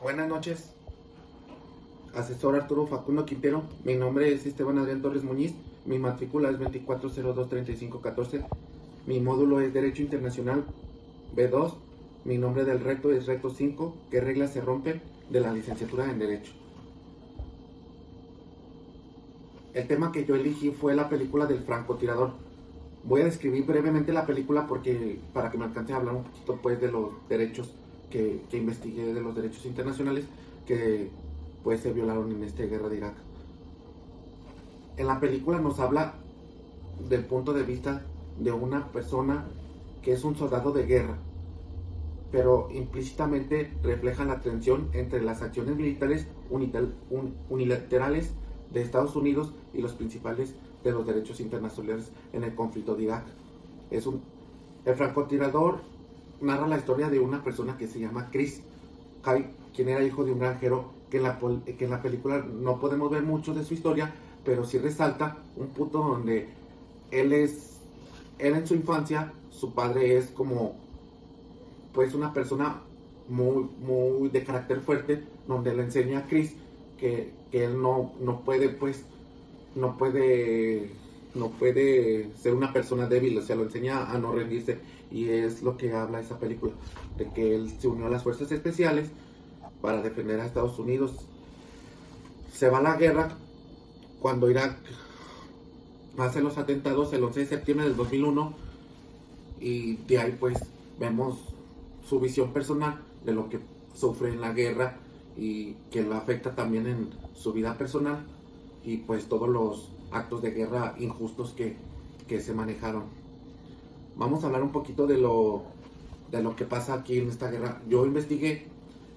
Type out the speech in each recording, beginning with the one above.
Buenas noches, asesor Arturo Facundo Quintero. Mi nombre es Esteban Adrián Torres Muñiz. Mi matrícula es 24023514. Mi módulo es Derecho Internacional B2. Mi nombre del reto es Reto 5. ¿Qué reglas se rompen? De la licenciatura en Derecho. El tema que yo elegí fue la película del francotirador. Voy a describir brevemente la película para que me alcance a hablar un poquito pues de los derechos que investigué, de los derechos internacionales que pues se violaron en esta guerra de Irak. En la película nos habla del punto de vista de una persona que es un soldado de guerra, pero implícitamente refleja la tensión entre las acciones militares unilaterales de Estados Unidos y los principales de los derechos internacionales en el conflicto de Irak. El francotirador narra la historia de una persona que se llama Chris Kai, quien era hijo de un granjero, que en la película no podemos ver mucho de su historia, pero sí resalta un punto donde él en su infancia, su padre es como pues una persona muy de carácter fuerte, donde le enseña a Chris que él no puede pues no puede no puede ser una persona débil, o sea, lo enseña a no rendirse, y es lo que habla esa película, de que él se unió a las fuerzas especiales para defender a Estados Unidos. Se va a la guerra cuando Irak hace los atentados el 11 de septiembre del 2001, y de ahí pues vemos su visión personal de lo que sufre en la guerra y que lo afecta también en su vida personal, y pues todos los actos de guerra injustos que se manejaron. Vamos a hablar un poquito de lo que pasa aquí en esta guerra. Yo investigué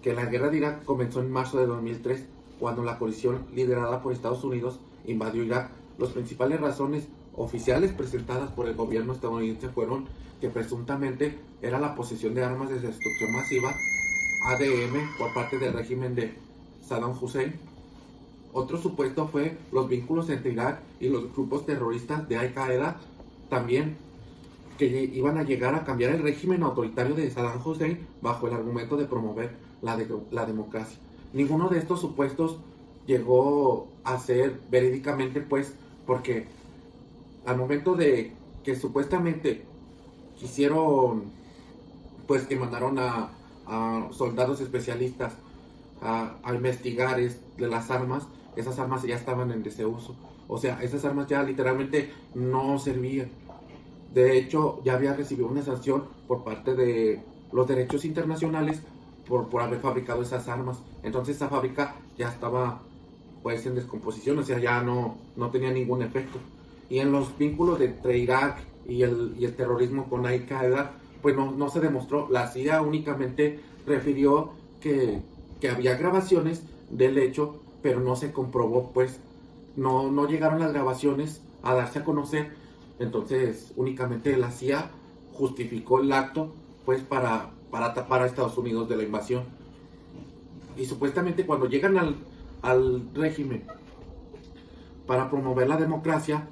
que la guerra de Irak comenzó en marzo de 2003, cuando la coalición liderada por Estados Unidos invadió Irak. Las principales razones oficiales presentadas por el gobierno estadounidense fueron que presuntamente era la posesión de armas de destrucción masiva, ADM, por parte del régimen de Saddam Hussein. Otro supuesto fue los vínculos entre Irak y los grupos terroristas de Al-Qaeda, también que iban a llegar a cambiar el régimen autoritario de Saddam Hussein bajo el argumento de promover la democracia. Ninguno de estos supuestos llegó a ser verídicamente, pues, porque al momento de que supuestamente quisieron, pues, que mandaron a soldados especialistas a investigar de las armas, esas armas ya estaban en desuso. O sea, esas armas ya literalmente no servían. De hecho, ya había recibido una sanción por parte de los derechos internacionales por haber fabricado esas armas. Entonces esa fábrica ya estaba pues en descomposición, o sea, ya no tenía ningún efecto. Y en los vínculos entre Irak y el terrorismo con Al-Qaeda, pues no se demostró. La CIA únicamente refirió que había grabaciones del hecho, pero no se comprobó, pues no llegaron las grabaciones a darse a conocer. Entonces únicamente la CIA justificó el acto pues para tapar a Estados Unidos de la invasión. Y supuestamente cuando llegan al régimen para promover la democracia,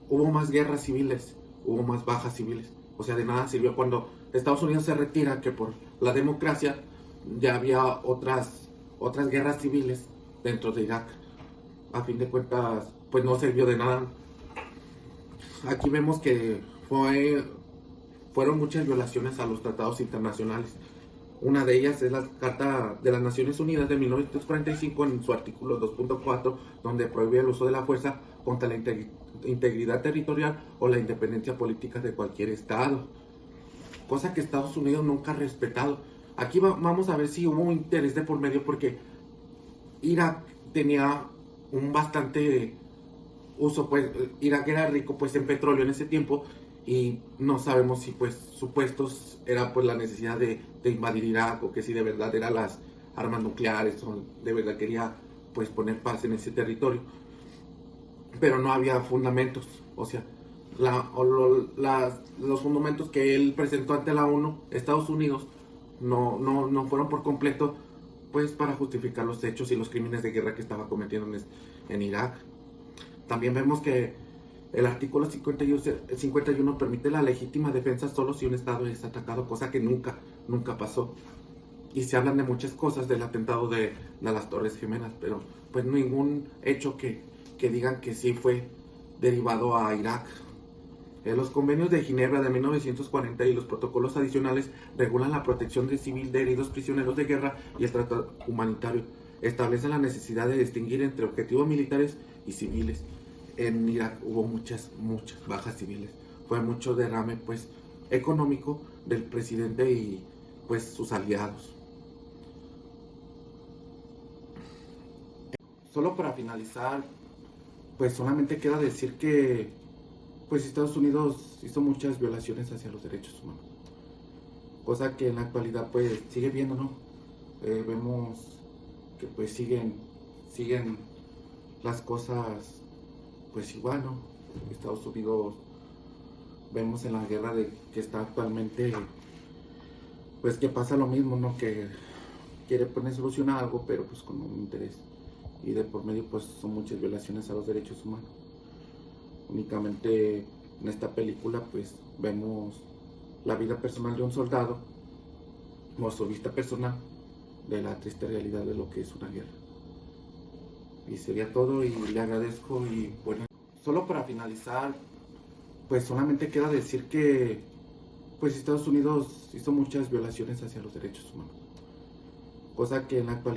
hubo más guerras civiles, hubo más bajas civiles. O sea, de nada sirvió cuando Estados Unidos se retira, que por la democracia ya había otras guerras civiles dentro de Irak. A fin de cuentas, pues no sirvió de nada. Aquí vemos que fueron muchas violaciones a los tratados internacionales. Una de ellas es la Carta de las Naciones Unidas de 1945, en su artículo 2.4, donde prohíbe el uso de la fuerza contra la integridad territorial o la independencia política de cualquier estado, cosa que Estados Unidos nunca ha respetado. Aquí vamos a ver si hubo un interés de por medio, porque Irak tenía un bastante uso, pues Irak era rico pues en petróleo en ese tiempo, y no sabemos si pues supuestos era pues la necesidad de invadir Irak, o que si de verdad eran las armas nucleares, o de verdad quería pues poner paz en ese territorio. Pero no había fundamentos, o sea, los fundamentos que él presentó ante la ONU, Estados Unidos, no fueron por completo pues para justificar los hechos y los crímenes de guerra que estaba cometiendo en Irak. También vemos que el artículo 51 permite la legítima defensa solo si un estado es atacado, cosa que nunca pasó. y se hablan de muchas cosas del atentado de las Torres Gemelas, pero pues ningún hecho que digan que sí fue derivado a Irak. Los convenios de Ginebra de 1940 y los protocolos adicionales regulan la protección de civil de heridos prisioneros de guerra y el tratado humanitario. Establecen la necesidad de distinguir entre objetivos militares y civiles. En Irak hubo muchas bajas civiles. Fue mucho derrame pues económico del presidente y pues sus aliados. Solo para finalizar, pues solamente queda decir que pues Estados Unidos hizo muchas violaciones hacia los derechos humanos, cosa que en la actualidad pues sigue viendo, ¿no? Vemos que pues siguen las cosas pues igual, ¿no? Estados Unidos, vemos en la guerra que está actualmente, pues que pasa lo mismo, ¿no? Que quiere poner solución a algo, pero pues con un interés. Y de por medio pues son muchas violaciones a los derechos humanos. Únicamente en esta película pues vemos la vida personal de un soldado, o su vista personal de la triste realidad de lo que es una guerra. Y sería todo y le agradezco y bueno, solo para finalizar, pues solamente queda decir que pues Estados Unidos hizo muchas violaciones hacia los derechos humanos, cosa que en la actualidad